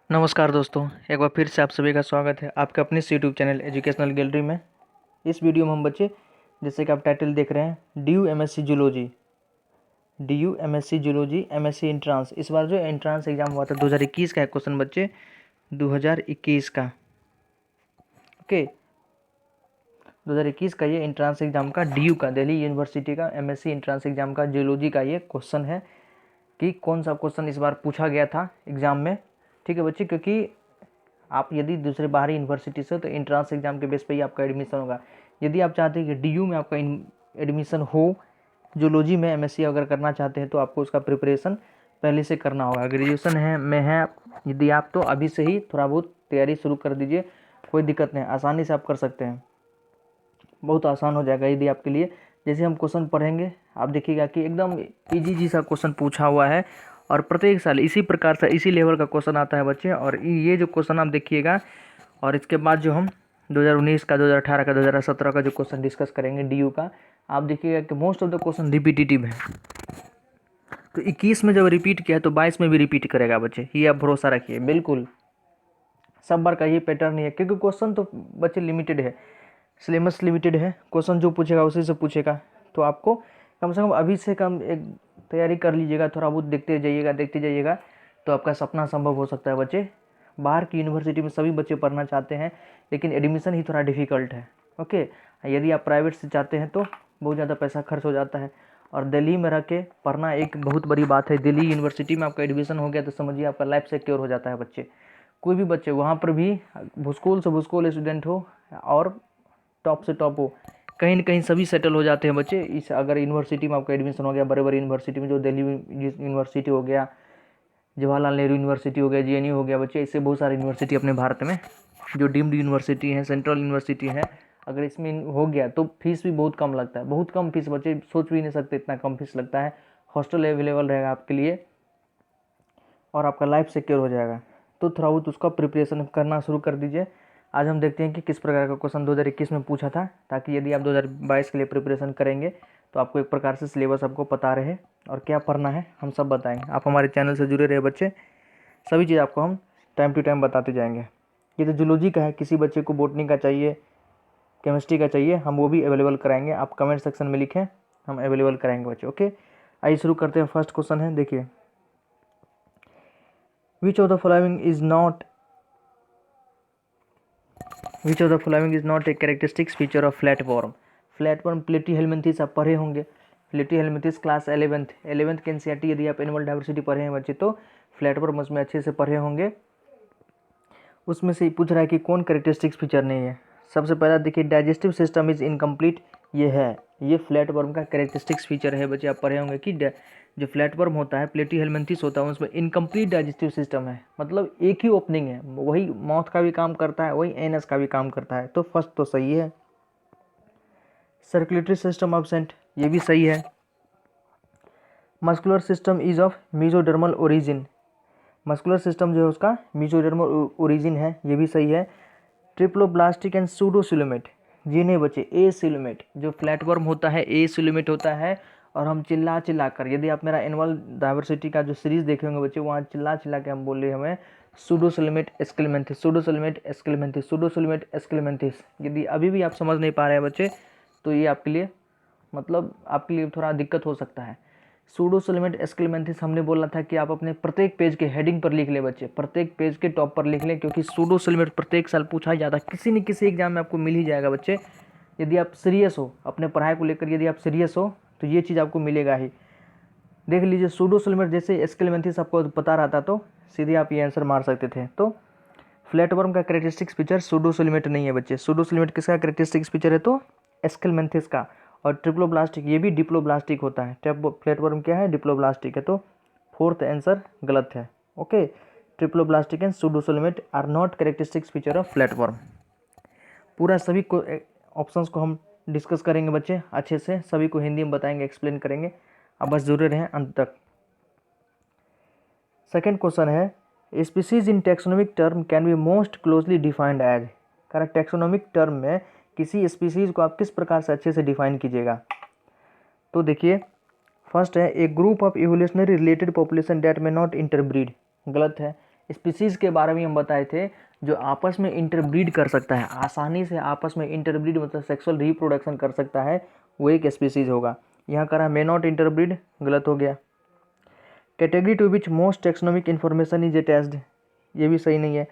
नमस्कार दोस्तों, एक बार फिर से आप सभी का स्वागत है आपके अपने यूट्यूब चैनल एजुकेशनल गैलरी में। इस वीडियो में हम बच्चे, जैसे कि आप टाइटल देख रहे हैं, DU MSc zoology, DU MSc zoology MSc entrance. इस बार जो एंट्रांस एग्जाम हुआ था 2021 का है क्वेश्चन बच्चे, 2021 का। ओके, 2021 का ये एंट्रांस एग्जाम का DU का, दिल्ली यूनिवर्सिटी का MSc एंट्रांस एग्जाम का जूलॉजी का ये क्वेश्चन है कि कौन सा क्वेश्चन इस बार पूछा गया था एग्जाम में। ठीक है बच्चे, क्योंकि आप यदि दूसरे बाहरी यूनिवर्सिटी से, तो एंट्रांस एग्जाम के बेस पे ही आपका एडमिशन होगा। यदि आप चाहते हैं कि DU में आपका एडमिशन हो, जूलॉजी में MSc अगर करना चाहते हैं, तो आपको उसका प्रिपरेशन पहले से करना होगा। ग्रेजुएशन है यदि आप, तो अभी से ही थोड़ा बहुत तैयारी शुरू कर दीजिए, कोई दिक्कत नहीं, आसानी से आप कर सकते हैं, बहुत आसान हो जाएगा यदि आपके लिए। जैसे हम क्वेश्चन पढ़ेंगे, आप देखिएगा कि एकदम इजी सा क्वेश्चन पूछा हुआ है, और प्रत्येक साल इसी प्रकार से इसी लेवल का क्वेश्चन आता है बच्चे। और ये जो क्वेश्चन आप देखिएगा, और इसके बाद जो हम 2019 का, 2018 का, 2017 का जो क्वेश्चन डिस्कस करेंगे DU का, आप देखिएगा कि most of the question repetitive है। तो 21 में जब रिपीट किया तो 22 में भी रिपीट करेगा बच्चे, ये आप भरोसा रखिए। बिल्कुल सब बार का ये पैटर्न नहीं है, क्योंकि क्वेश्चन तो बच्चे लिमिटेड है, सिलेबस लिमिटेड है, क्वेश्चन जो पूछेगा उसी से पूछेगा। तो आपको कम से कम अभी से कम एक तैयारी कर लीजिएगा, थोड़ा बहुत देखते जाइएगा, तो आपका सपना संभव हो सकता है बच्चे। बाहर की यूनिवर्सिटी में सभी बच्चे पढ़ना चाहते हैं, लेकिन एडमिशन ही थोड़ा डिफ़िकल्ट है। ओके, यदि आप प्राइवेट से चाहते हैं तो बहुत ज़्यादा पैसा खर्च हो जाता है, और दिल्ली में रह के पढ़ना एक बहुत बड़ी बात है। दिल्ली यूनिवर्सिटी में आपका एडमिशन हो गया तो समझिए आपका लाइफ सिक्योर हो जाता है बच्चे। कोई भी बच्चे वहाँ पर भी भूस्कूल से भूस्कूल स्टूडेंट हो और टॉप से टॉप हो, कहीं न कहीं सभी सेटल हो जाते हैं बच्चे। इस अगर यूनिवर्सिटी में आपका एडमिशन हो गया, बड़े बड़े यूनिवर्सिटी में, जो दिल्ली यूनिवर्सिटी हो गया, जवाहरलाल नेहरू यूनिवर्सिटी हो गया, JNU हो गया बच्चे, इससे बहुत सारी यूनिवर्सिटी अपने भारत में जो डीम्ड यूनिवर्सिटी हैं, सेंट्रल यूनिवर्सिटी है, अगर इसमें हो गया तो फीस भी बहुत कम लगता है, बहुत कम फीस बच्चे सोच भी नहीं सकते इतना कम फीस लगता है। हॉस्टल अवेलेबल रहेगा आपके लिए, और आपका लाइफ सिक्योर हो जाएगा। तो थोड़ा बहुत उसका प्रिपरेशन करना शुरू कर दीजिए। आज हम देखते हैं कि किस प्रकार का क्वेश्चन 2021 में पूछा था, ताकि यदि आप 2022 के लिए प्रिपरेशन करेंगे तो आपको एक प्रकार से सिलेबस आपको पता रहे और क्या पढ़ना है हम सब बताएंगे। आप हमारे चैनल से जुड़े रहे बच्चे, सभी चीज़ आपको हम टाइम टू टाइम बताते जाएंगे। ये तो जूलॉजी का है, किसी बच्चे को बॉटनी का चाहिए, केमिस्ट्री का चाहिए, हम वो भी अवेलेबल कराएंगे। आप कमेंट सेक्शन में लिखें, हम अवेलेबल कराएंगे बच्चे। ओके, आइए शुरू करते हैं। फर्स्ट क्वेश्चन है, देखिए, Which of the following is not a characteristic feature of flatworm? Flatworm Platyhelminthes आप पढ़े होंगे, प्लेटीहेल्मिन्थेस क्लास 11th के NCERT यदि आप एनिमल डाइवर्सिटी पढ़े हैं बच्चे, तो फ्लैटवर्म उसमें अच्छे से पढ़े होंगे। उसमें से पूछ रहा है कि कौन कैरेक्टरिस्टिक्स फीचर नहीं है। सबसे पहला देखिए, डाइजेस्टिव सिस्टम इज इनकम्प्लीट, ये है, ये फ्लैटवर्म का कैरेक्टरिस्टिक्स फीचर है बच्चे। आप पढ़े होंगे कि जो फ्लैटवर्म होता है, प्लेटीहेल्मिन्थेस होता है, उसमें इनकम्प्लीट डाइजेस्टिव सिस्टम है, मतलब एक ही ओपनिंग है, वही माउथ का भी काम करता है, वही एनस का भी काम करता है। तो फर्स्ट तो सही है। सर्कुलेटरी सिस्टम एब्सेंट, ये भी सही है। Muscular system is of mesodermal origin, muscular system जो है उसका मेसोडर्मल ओरिजिन है, ये भी सही है। ट्रिप्लोब्लास्टिक एंड सूडोसिलोमेट, जी नहीं बच्चे, एसिलोमेट, जो फ्लैटवर्म होता है एसिलोमेट होता है। और हम चिल्ला कर, यदि आप मेरा एनिमल डाइवर्सिटी का जो सीरीज़ देखे होंगे बच्चे, वहाँ चिल्ला के हम बोल रहे हैं हमें सूडोसिलोमेट एस्केलेमेंथिस, सूडोसिलोमेट एस्केलेमेंथिस, सूडोसिलोमेट एस्केलेमेंथिस। यदि अभी भी आप समझ नहीं पा रहे हैं बच्चे, तो ये आपके लिए, मतलब आपके लिए थोड़ा दिक्कत हो सकता है। सूडोसिलोमेट एस्केलेमेंथिस हमने बोला था कि आप अपने प्रत्येक पेज के हेडिंग पर लिख लें बच्चे, प्रत्येक पेज के टॉप पर लिख लें, क्योंकि सूडोसिलोमेट प्रत्येक साल पूछा ही जाता है, किसी न किसी एग्जाम में आपको मिल ही जाएगा बच्चे। यदि आप सीरियस हो अपने पढ़ाई को लेकर, यदि आप सीरियस हो तो ये चीज़ आपको मिलेगा ही। देख लीजिए, सूडोसिलोमेट जैसे एस्केलेमेंथिस आपको पता रहता तो सीधे आप ये आंसर मार सकते थे। तो फ्लैटवर्म का कैरेक्टरिस्टिक्स फीचर सूडोसिलोमेट नहीं है बच्चे। सूडोसिलोमेट किसका कैरेक्टरिस्टिक्स फीचर है? तो एस्केलेमेंथिस का। और ट्रिप्लोब्लास्टिक, ये भी डिप्लोब्लास्टिक होता है। फ्लैटवर्म क्या है? डिप्लोब्लास्टिक है। तो फोर्थ आंसर गलत है। Okay, triploblastic and pseudocoelomate are not characteristics feature of flatworm. पूरा सभी को ऑप्शंस को हम डिस्कस करेंगे बच्चे अच्छे से, सभी को हिंदी में बताएंगे, एक्सप्लेन करेंगे, आप बस जुड़े रहें अंत तक। सेकेंड क्वेश्चन है, species in taxonomic term can be most closely defined as. Correct, taxonomic term में किसी स्पीसीज को आप किस प्रकार से अच्छे से डिफाइन कीजिएगा? तो देखिए, फर्स्ट है, a group of evolutionary related population that may not interbreed, गलत है। स्पीसीज़ के बारे में हम बताए थे, जो आपस में इंटरब्रीड कर सकता है, आसानी से आपस में इंटरब्रीड मतलब सेक्सुअल रिप्रोडक्शन कर सकता है, वो एक स्पीसीज़ होगा। यहाँ करा मे नॉट इंटरब्रीड, गलत हो गया। Category to which most taxonomic information is attached, ये भी सही नहीं है।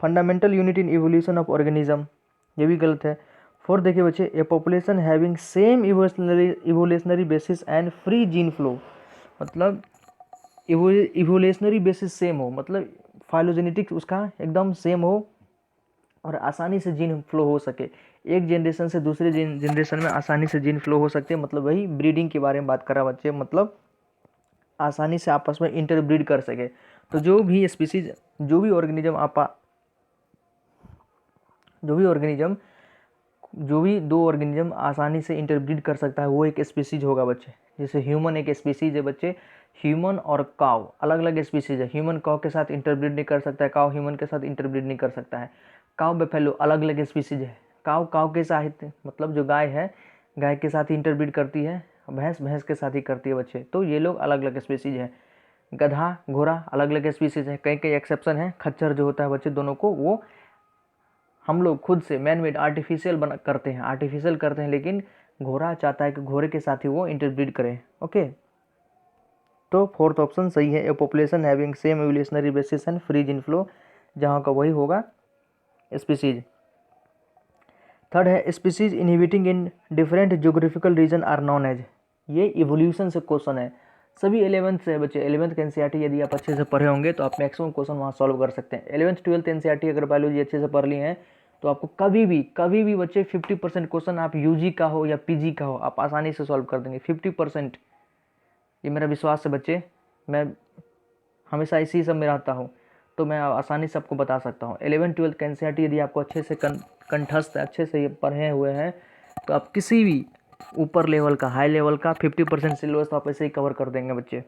Fundamental unit in evolution of organism, ये भी गलत है। फोर्थ देखिए बच्चे, ए population having same evolutionary basis and free gene flow, मतलब इवोल्यूशनरी बेसिस सेम हो, मतलब फाइलोजेनेटिक्स उसका एकदम सेम हो और आसानी से जीन फ्लो हो सके, एक जनरेशन से दूसरे जनरेशन में आसानी से जीन फ्लो हो सकते हैं, मतलब वही ब्रीडिंग के बारे में बात करा बच्चे, मतलब आसानी से आपस में इंटरब्रीड कर सके। तो जो भी स्पीसीज, जो भी दो ऑर्गेनिज्म आसानी से इंटरब्रीड कर सकता है, वो एक स्पीसीज होगा बच्चे। जैसे ह्यूमन एक स्पीसीज है बच्चे, ह्यूमन और काव अलग अलग स्पीसीज है। ह्यूमन काव के साथ इंटरब्रीड नहीं कर सकता है, काव ह्यूमन के साथ इंटरब्रीड नहीं कर सकता है। काव बफेलो अलग अलग स्पीसीज है। काव के साथ मतलब जो गाय है, गाय के साथ इंटरब्रीड करती है, भैंस भैंस के साथ ही करती है बच्चे, तो ये लोग अलग अलग स्पीसीज है। गधा घोड़ा अलग अलग स्पीसीज है, कई कई एक्सेप्शन है। खच्चर जो होता है बच्चे, दोनों को वो हम लोग खुद से मैन मेड आर्टिफिशियल करते हैं, लेकिन घोड़ा चाहता है कि घोड़े के साथ ही वो इंटरब्रीड करे। ओके, तो फोर्थ ऑप्शन सही है, a population having same evolutionary basis and free gene flow, जहाँ का वही होगा स्पीसीज। थर्ड है, species inhibiting in different geographical region are known as, ये इवोल्यूशन से क्वेश्चन है। सभी 11th से बच्चे, 11th के एनसीईआरटी यदि आप अच्छे से पढ़े होंगे तो आप मैक्सिमम क्वेश्चन वहाँ सॉल्व कर सकते हैं। 11th 12th एनसीईआरटी अगर बायोलॉजी अच्छे से पढ़ ली हैं तो आपको कभी भी बच्चे 50% क्वेश्चन, आप यूजी का हो या पीजी का हो, आप आसानी से सॉल्व कर देंगे 50%। ये मेरा विश्वास है बच्चे, मैं हमेशा इसी सब में रहता हूँ, तो मैं आसानी से आपको बता सकता हूँ। 11th 12th का एनसीईआरटी यदि आपको अच्छे से कंठस्थ अच्छे से पढ़े हुए हैं तो आप किसी भी ऊपर लेवल का, हाई लेवल का 50% सिलेबस तो आप ऐसे ही कवर कर देंगे बच्चे।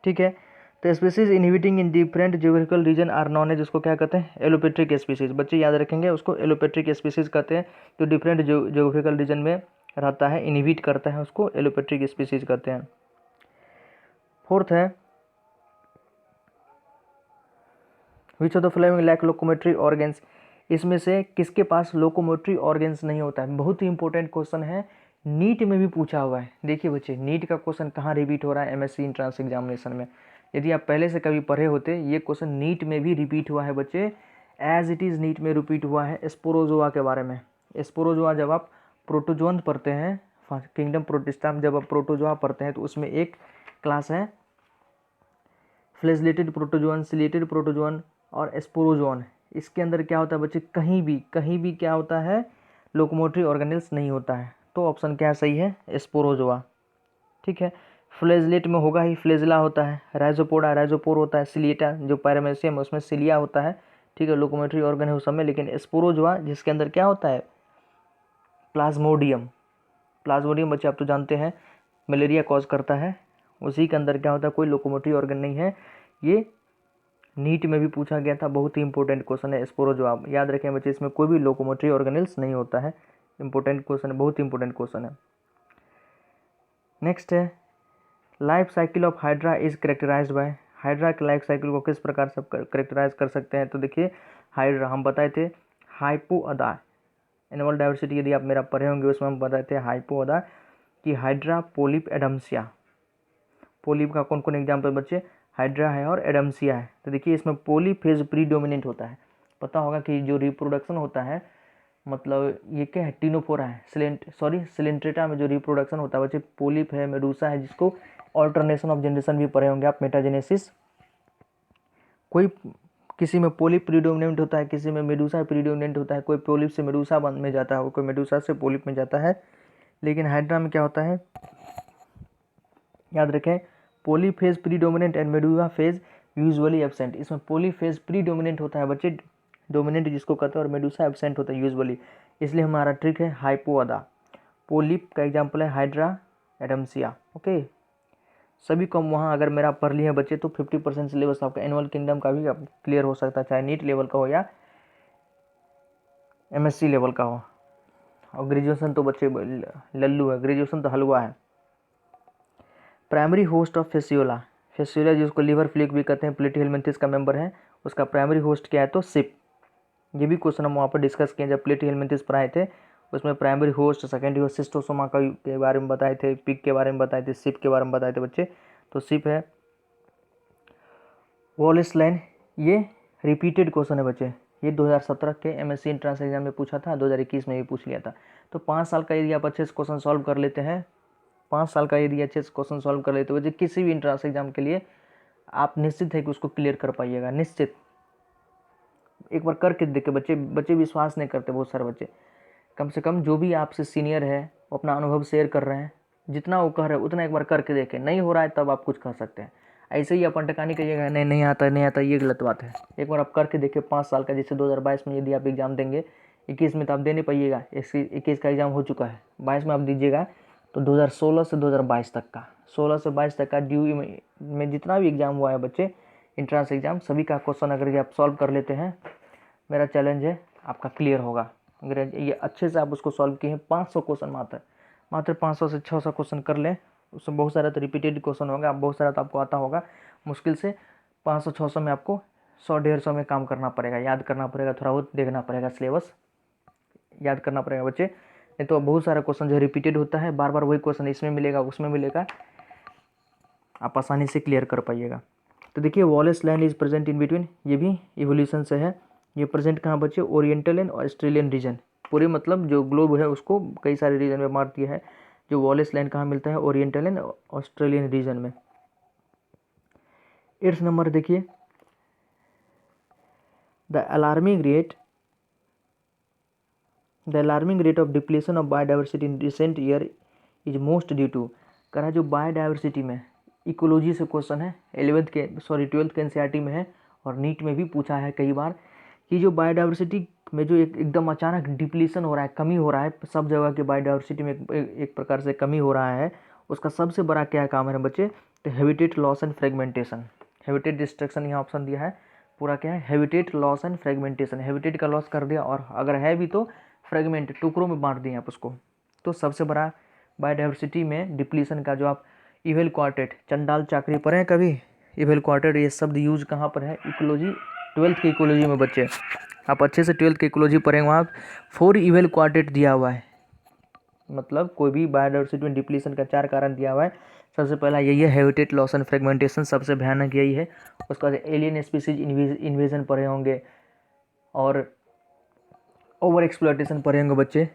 ठीक है, तो species inhibiting in different geographical region are known as, उसको क्या कहते हैं? Allopatric species. बच्चे याद रखेंगे, उसको एलोपेट्रिक स्पीसीज कहते हैं। तो डिफरेंट ज्योग्राफिकल रीजन में रहता है, इनहिबिट करता है, उसको एलोपेट्रिक स्पीसीज कहते हैं। फोर्थ है, which of the following lack locomotory organs, इसमें से किसके पास लोकोमोटरी ऑर्गेन्स नहीं होता है? बहुत ही इंपॉर्टेंट क्वेश्चन है, नीट में भी पूछा हुआ है। देखिए बच्चे, नीट का क्वेश्चन कहाँ रिपीट हो रहा है? एमएससी एंट्रेंस एग्जामिनेशन में। यदि आप पहले से कभी पढ़े होते, ये क्वेश्चन नीट में भी रिपीट हुआ है बच्चे, एज इट इज़ नीट में रिपीट हुआ है स्पोरोजोआ के बारे में। स्पोरोजोआ जब आप प्रोटोजोन पढ़ते हैं, किंगडम प्रोटिस्टा में जब आप प्रोटोजोआ पढ़ते हैं तो उसमें एक क्लास है फ्लैजेलेटेड प्रोटोजोन, सिलेटेड प्रोटोजोन और स्पोरोजोन। इसके अंदर क्या होता है बच्चे? कहीं भी क्या होता है? लोकोमोटरी ऑर्गेनल्स नहीं होता है। तो ऑप्शन क्या सही है? स्पोरोजोआ। ठीक है, फ्लैजलेट में होगा ही, फ्लैजला होता है, राइजोपोडा राइजोपोर होता है, सिलिएटा जो पैरामेसियम है उसमें सिलिया होता है। ठीक है, लोकोमोटरी ऑर्गन है उस समय। लेकिन स्पोरोजोआ जिसके अंदर क्या होता है? प्लाज्मोडियम। प्लाज्मोडियम बच्चे आप तो जानते हैं मलेरिया कॉज करता है, उसी के अंदर क्या होता है? कोई लोकोमोटरी ऑर्गन नहीं है। ये नीट में भी पूछा गया था, बहुत ही इंपॉर्टेंट क्वेश्चन है स्पोरोजोआ। याद रखें बच्चे, इसमें कोई भी लोकोमोटरी ऑर्गेनल्स नहीं होता है। इंपॉर्टेंट क्वेश्चन है, बहुत ही इंपॉर्टेंट क्वेश्चन है। नेक्स्ट है, life cycle of hydra is characterised by, hydra के लाइफ साइकिल को किस प्रकार से करेक्टराइज कर सकते हैं? तो देखिए, हाइड्रा हम बताए थे हाइपोअदा, एनिमल डाइवर्सिटी यदि आप मेरा पढ़े होंगे उसमें हम बताए थे हाइपोअदा कि हाइड्रा, पोलिप, एडम्सिया। पोलिप का कौन कौन एग्जाम्पल बच्चे? हाइड्रा है और एडम्सिया है। तो देखिए, इसमें पोलीफेज प्रीडोमिनेंट होता है। पता होगा कि जो रिप्रोडक्शन होता है, मतलब ये क्या है? टिनोफोरा है, सिलेंट्रेटा में जो रिप्रोडक्शन होता है बच्चे, पोलिप है, मेडूसा है, जिसको ऑल्टरनेशन ऑफ जनरेशन भी पढ़े होंगे आप, मेटाजेनेसिस। कोई किसी में पोलिप प्रीडोमिनेंट होता है, किसी में मेडूसा प्रीडोमिनेंट होता है, कोई पोलिप से मेडूसा में जाता है और कोई मेडूसा से पोलिप में जाता है। लेकिन हाइड्रा में क्या होता है? याद रखें, polyp phase predominant and medusa phase usually absent. इसमें पोलीफेज प्रीडोमिनेंट होता है बच्चे, डोमिनेंट जिसको कहते हैं, और मेडूसा एब्सेंट होता है यूजुअली, इसलिए हमारा ट्रिक है हाइपोअदा। पोलिप का एग्जाम्पल है हाइड्रा, एडम्सिया। ओके, सभी को वहाँ अगर मेरा पढ़ लिए हैं बच्चे तो 50% सिलेबस आपका एनुअल किंगडम का भी क्लियर हो सकता है, चाहे नीट लेवल का हो या एमएससी लेवल का हो। और ग्रेजुएशन तो बच्चे लल्लू है, ग्रेजुएशन तो हलवा है। Primary host of Fasciola, Fasciola जिसको लीवर फ्लिक भी कहते हैं, प्लेटी हेलमिंथिस का मेंबर है, उसका प्राइमरी होस्ट क्या है, तो सिप। ये भी क्वेश्चन हम वहाँ पर डिस्कस किए जब प्लेटी हेलमिंथेस पर आए थे। उसमें primary host, secondary host, schistosoma के बारे में बताए थे, पिग के बारे में बताए थे, सिप के बारे में बताए थे बच्चे। तो सिप है। वॉलेस लाइन, ये रिपीटेड क्वेश्चन है बच्चे। ये 2017 के एमएससी एंट्रेंस एग्जाम में पूछा था, 2021 में भी पूछ लिया था। तो 5 साल का यदि आप अच्छे से क्वेश्चन सॉल्व कर लेते हैं, 5 साल का यदि अच्छे से क्वेश्चन सॉल्व कर लेते हो बच्चे, किसी भी एंट्रेंस एग्जाम के लिए आप निश्चित है कि उसको क्लियर कर पाइएगा, निश्चित। एक बार करके देखे बच्चे विश्वास नहीं करते बहुत सारे बच्चे। कम से कम जो भी आपसे सीनियर है वो अपना अनुभव शेयर कर रहे हैं, जितना वो कह रहे हैं उतना एक बार करके देखें। नहीं हो रहा है तब आप कुछ कर सकते हैं। ऐसे ही अपन टकानी कहिएगा नहीं आता, ये गलत बात है। एक बार आप करके देखिए 5 साल का, जैसे 2022 में यदि आप एग्ज़ाम देंगे, 21 में तो आप दे नहीं पाइएगा, 21 का एग्ज़ाम हो चुका है, 22 में आप दीजिएगा, तो 2016 से 2022 तक का, 16 से 22 तक का ड्यू में जितना भी एग्ज़ाम हुआ है बच्चे, इंट्रांस एग्ज़ाम, सभी का क्वेश्चन अगर आप सॉल्व कर लेते हैं, मेरा चैलेंज है आपका क्लियर होगा। अगर ये अच्छे से आप उसको सॉल्व किए हैं, 500 क्वेश्चन मात्र 500 से 600 क्वेश्चन कर लें, उसमें बहुत सारा तो रिपीटेड क्वेश्चन होगा, आप बहुत सारा तो आपको आता होगा। मुश्किल से 500-600 में आपको 100-150 में काम करना पड़ेगा, याद करना पड़ेगा, थोड़ा बहुत देखना पड़ेगा, सिलेबस याद करना पड़ेगा बच्चे। नहीं तो बहुत सारा क्वेश्चन जो रिपीटेड होता है, बार बार वही क्वेश्चन इसमें मिलेगा उसमें मिलेगा, आप आसानी से क्लियर कर पाइएगा। तो देखिए Wallace land is present in between, ये भी इवोल्यूशन से है। ये प्रेजेंट कहाँ बच्चे, ओरिएंटल एंड ऑस्ट्रेलियन रीजन, पूरे मतलब जो ग्लोब है उसको कई सारे रीजन में बांट दिया है। जो वॉलेस लैंड कहाँ मिलता है, ओरिएंटल एंड ऑस्ट्रेलियन रीजन में। 8th नंबर देखिए, the alarming rate of depletion of biodiversity in recent year is most due to, कह रहा है जो बायोडाइवर्सिटी में, इकोलॉजी से क्वेश्चन है, 12th के एनसीईआरटी में है और नीट में भी पूछा है कई बार, कि जो बायोडाइवर्सिटी में जो एकदम अचानक डिप्लीशन हो रहा है, कमी हो रहा है, सब जगह के बायोडाइवर्सिटी में एक प्रकार से कमी हो रहा है, उसका सबसे बड़ा क्या काम है बच्चे, तो habitat loss and fragmentation. Habitat destruction यहाँ ऑप्शन दिया है, पूरा क्या है, habitat loss and fragmentation. Habitat का लॉस कर दिया और अगर है भी तो फ्रेगमेंट, टुकड़ों में बांट दिए आप उसको। तो सबसे बड़ा बायोडाइवर्सिटी में डिप्लीशन का, जो आप इवेल क्वार्टेट, चंडाल चाकरी पढ़े हैं कभी, इवेल क्वार्टेट, ये शब्द यूज कहाँ पर है, इकोलॉजी, 12th की इकोलॉजी में बच्चे, आप अच्छे से 12th की इकोलॉजी पढ़ेंगे, वहाँ 4 इवेल क्वार्टेट दिया हुआ है, मतलब कोई भी बायोडाइवर्सिटी में डिप्लीशन का 4 कारण दिया हुआ है। सबसे पहला यही है, हैबिटेट लॉस एंड फ्रेगमेंटेशन, सबसे भयानक यही है। उसके बाद एलियन स्पीसीज इन्वेजन पढ़े होंगे और ओवर एक्सप्लॉयटेशन पढ़े होंगे बच्चे,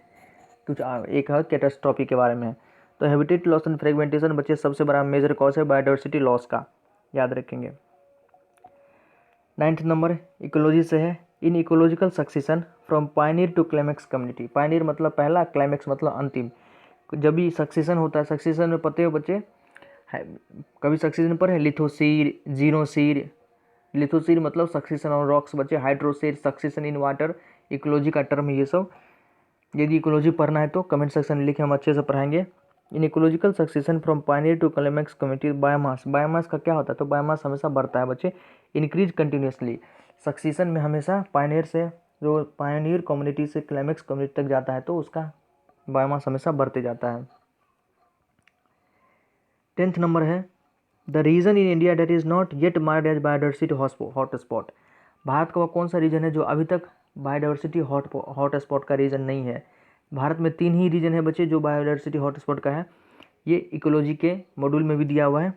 कुछ एक है कैटास्ट्रॉफी के बारे में। तो हैबिटेट लॉस एंड फ्रेगमेंटेशन बच्चे सबसे बड़ा मेजर कॉज है बायोडाइवर्सिटी लॉस का, याद रखेंगे। 9th नंबर इकोलॉजी से है, in ecological succession from pioneer to climax community. Pioneer मतलब पहला, क्लाइमेक्स मतलब अंतिम। जब भी सक्सेशन होता है, सक्सेशन में पते हो बच्चे, कभी सक्सेशन पर है, लिथोसीर, जीनोसीर। लिथोसीर मतलब सक्सेशन ऑन रॉक्स बच्चे, हाइड्रोसीर सक्सेशन इन वाटर, इकोलॉजी का टर्म है ये सब। यदि इकोलॉजी पढ़ना है तो कमेंट सेक्शन में लिखे, हम अच्छे से पढ़ाएंगे। In ecological succession from pioneer to climax community. Biomass, biomass का क्या होता है, तो बायोमास हमेशा बढ़ता है बच्चे, इंक्रीज कंटिन्यूसली। सक्सेशन में हमेशा पायनियर से, जो पायनियर कम्युनिटी से क्लाइमेक्स कम्युनिटी तक जाता है, तो उसका बायोमास हमेशा बढ़ते जाता है। 10th नंबर है, the region in India that is not yet marked as biodiversity hot spot. Bharat का वो कौन सा रीजन है जो अभी तक बायोडाइवर्सिटी हॉट स्पॉट का रीजन नहीं है। भारत में 3 ही रीजन है बच्चे जो बायोडाइवर्सिटी हॉट स्पॉट का है। ये इकोलॉजी के मॉड्यूल में भी दिया हुआ है,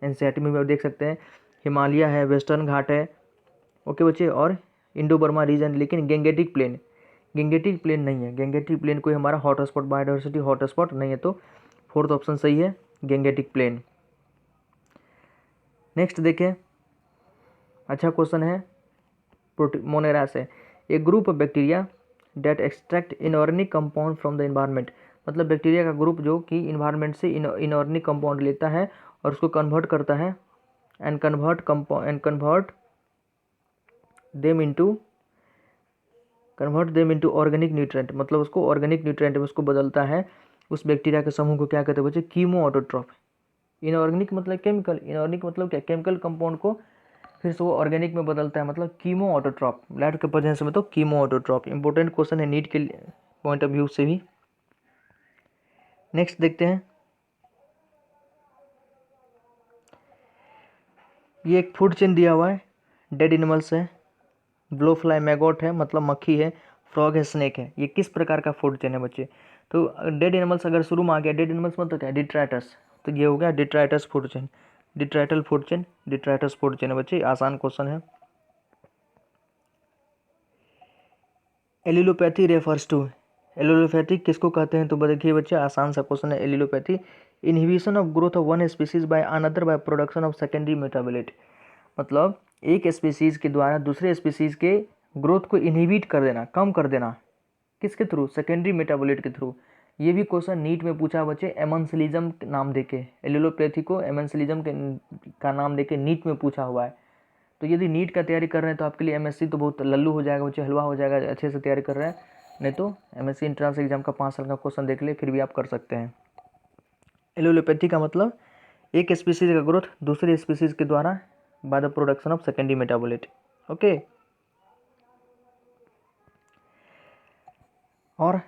एनसीईआरटी में भी आप देख सकते हैं। हिमालय है, वेस्टर्न घाट है, ओके बच्चे, और इंडो बर्मा रीजन। लेकिन गेंगेटिक प्लेन नहीं है, गेंगेटिक प्लेन कोई हमारा hot spot, biodiversity hot spot नहीं है। तो 4th ऑप्शन सही है, गेंगेटिक प्लेन। नेक्स्ट देखें, अच्छा क्वेश्चन है, मोनेरा से, a group of bacteria that extract inorganic compound from the environment. मतलब बैक्टीरिया का ग्रुप जो कि इन्वायरमेंट से इनऑर्गेनिक कंपाउंड लेता है और उसको कन्वर्ट करता है, and convert them into organic nutrient, मतलब उसको ऑर्गेनिक न्यूट्रिएंट में उसको बदलता है। उस बैक्टीरिया के समूह को क्या कहते हैं बच्चे, कीमो ऑटोट्रॉफ। इनऑर्गेनिक मतलब केमिकल, इनऑर्गेनिक मतलब क्या, केमिकल कंपाउंड को फिर से वो ऑर्गेनिक में बदलता है, मतलब कीमो ऑटोट्रॉप। लाइट के प्रेजेंस में तो कीमो ऑटोट्रॉप। इंपॉर्टेंट क्वेश्चन है नीट के पॉइंट ऑफ व्यू से भी। नेक्स्ट देखते हैं, ये एक फूड चेन दिया हुआ है, डेड एनिमल्स है, ब्लो फ्लाई मैगोट है मतलब मक्खी है, फ्रॉग है, स्नेक है। ये किस प्रकार का फूड चेन है बच्चे? तो डेड एनिमल्स अगर शुरू में आ गया, डेड एनिमल्स मतलब क्या है? डिट्राइटस। तो ये हो गया detritus food chain, detrital food chain, detritus food chain है बच्चे। आसान क्वेश्चन है। एलिलोपैथी रेफर्स टू, एलिलोपैथी किसको कहते हैं? तो देखिए बच्चे आसान सा क्वेश्चन है। Allelopathy inhibition of growth of one species by another by production of secondary metabolite, मतलब एक स्पीसीज के द्वारा दूसरे स्पीसीज के ग्रोथ को इनहिबिट कर देना, कम कर देना, किसके थ्रू? सेकेंडरी मेटाबोलाइट के थ्रू। ये भी क्वेश्चन नीट में पूछा बच्चे एमेंसिलिज्म नाम देके, एलिलोपैथी को एमेंसिलिज्म का नाम देके नीट में पूछा हुआ है। तो यदि नीट का तैयारी कर रहे हैं तो आपके लिए एमएससी तो बहुत लल्लू हो जाएगा बच्चे, हलवा हो जाएगा, अच्छे से तैयारी कर रहे हैं। नहीं तो एमएससी एंट्रेंस एग्जाम का 5 साल का क्वेश्चन देख ले, फिर भी आप कर सकते हैं। एलिलोपैथी का मतलब एक स्पीसीज का ग्रोथ दूसरे स्पीसीज के द्वारा by the production of secondary metabolite. Okay. और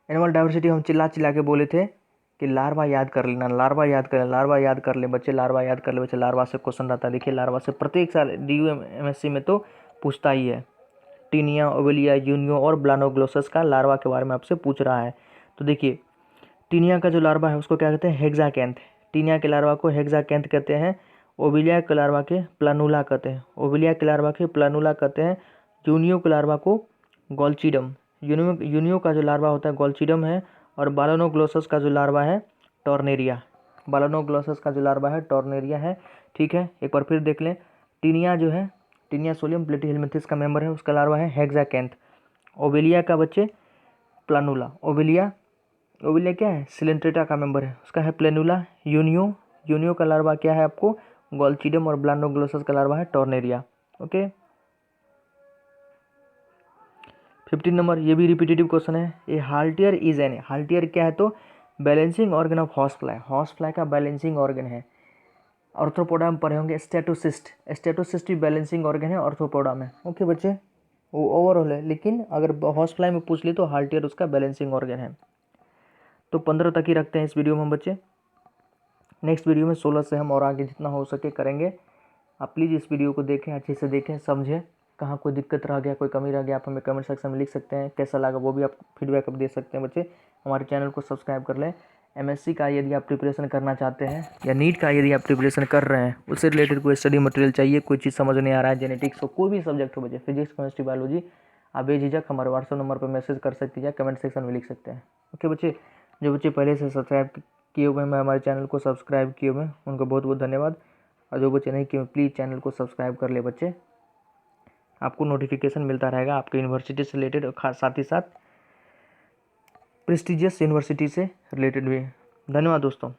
एनिमल डाइवर्सिटी हम चिल्ला चिल्ला के बोले थे कि लार्वा याद कर लेना, लार्वा याद कर, लार्वा याद कर ले बच्चे, लार्वा याद कर ले बच्चे। लार्वा से क्वेश्चन आता है, देखिए लार्वा से प्रत्येक साल DU-MSc में तो पूछता ही है। टीनिया, ओवेलिया, यूनियो और ब्लानोग्लोसस का लार्वा के बारे में आपसे पूछ रहा है। तो देखिए टीनिया का जो लार्वा है उसको क्या कहते हैं? हेक्साकैंथ। टीनिया के लार्वा को हेक्साकैंथ कहते हैं। ओविलिया के लार्वा के प्लानुला कहते हैं, ओविलिया के लार्वा के प्लानुला कहते हैं। यूनियो के लार्वा को गोल्चिडम, यूनियो का जो लार्वा होता है गोल्चिडम है। और बालानोग्लोसस का जो लार्वा है टॉर्नेरिया, बालानोग्लोसस का जो लार्वा है टॉर्नेरिया है। ठीक है, एक बार फिर देख लें। टीनिया जो है, टीनिया सोलियम प्लेटीहेलमिंथेस का मेंबर है, उसका लार्वा है हेक्साकैंथ। ओवेलिया का बच्चे प्लानुला, ओवेलिया क्या है? सिलेंट्रेटा का मेंबर है, उसका है प्लेनुला। यूनियो का लार्वा क्या है आपको? गोल्चिडम। और ब्लानोग्लोसस का लार्वा है टॉर्नेरिया। ओके। 15 नंबर, ये भी रिपीटेटिव क्वेश्चन है। ए हाल्टियर इज एन, हाल्टियर क्या है? तो balancing organ of horse fly, horse fly का बैलेंसिंग ऑर्गन है। ऑर्थ्रोपोडा में पढ़े होंगे स्टेटोसिस्ट, स्टेटोसिस्ट भी बैलेंसिंग ऑर्गन है ऑर्थ्रोपोडा में। ओके बच्चे, वो ओवरऑल है, लेकिन अगर हॉर्स फ्लाई में पूछ ली तो हाल्टियर उसका बैलेंसिंग ऑर्गन है। तो 15 तक ही रखते हैं इस वीडियो में हम बच्चे। नेक्स्ट वीडियो में 16 से हम और आगे जितना हो सके करेंगे। आप प्लीज़ इस वीडियो को देखें, अच्छे से देखें, समझें। कहाँ कोई दिक्कत रह गया, कोई कमी रह गया, आप हमें कमेंट सेक्शन में लिख सकते हैं। कैसा लगा वो भी आप फीडबैक दे सकते हैं बच्चे। हमारे चैनल को सब्सक्राइब कर लें। एमएससी का यदि आप प्रिपरेशन करना चाहते हैं या नीट का यदि आप प्रिपरेशन कर रहे हैं, उससे रिलेटेड कोई स्टडी मटेरियल चाहिए, कोई चीज़ समझ नहीं आ रहा है, जेनेटिक्स हो, कोई भी सब्जेक्ट हो बच्चे, फिजिक्स, केमिस्ट्री, बायोलॉजी, आप बेझिझक हमारे व्हाट्सएप नंबर पर मैसेज कर सकते हैं या कमेंट सेक्शन में लिख सकते हैं। ओके बच्चे, जो बच्चे पहले से सब्सक्राइब किए हुए हैं, हमारे चैनल को सब्सक्राइब किए हुए हैं, उनको बहुत बहुत धन्यवाद। और जो बच्चे नहीं किए प्लीज़ चैनल को सब्सक्राइब कर ले बच्चे, आपको नोटिफिकेशन मिलता रहेगा आपके यूनिवर्सिटी से रिलेटेड और साथ ही साथ प्रेस्टिजियस यूनिवर्सिटी से रिलेटेड भी। धन्यवाद दोस्तों।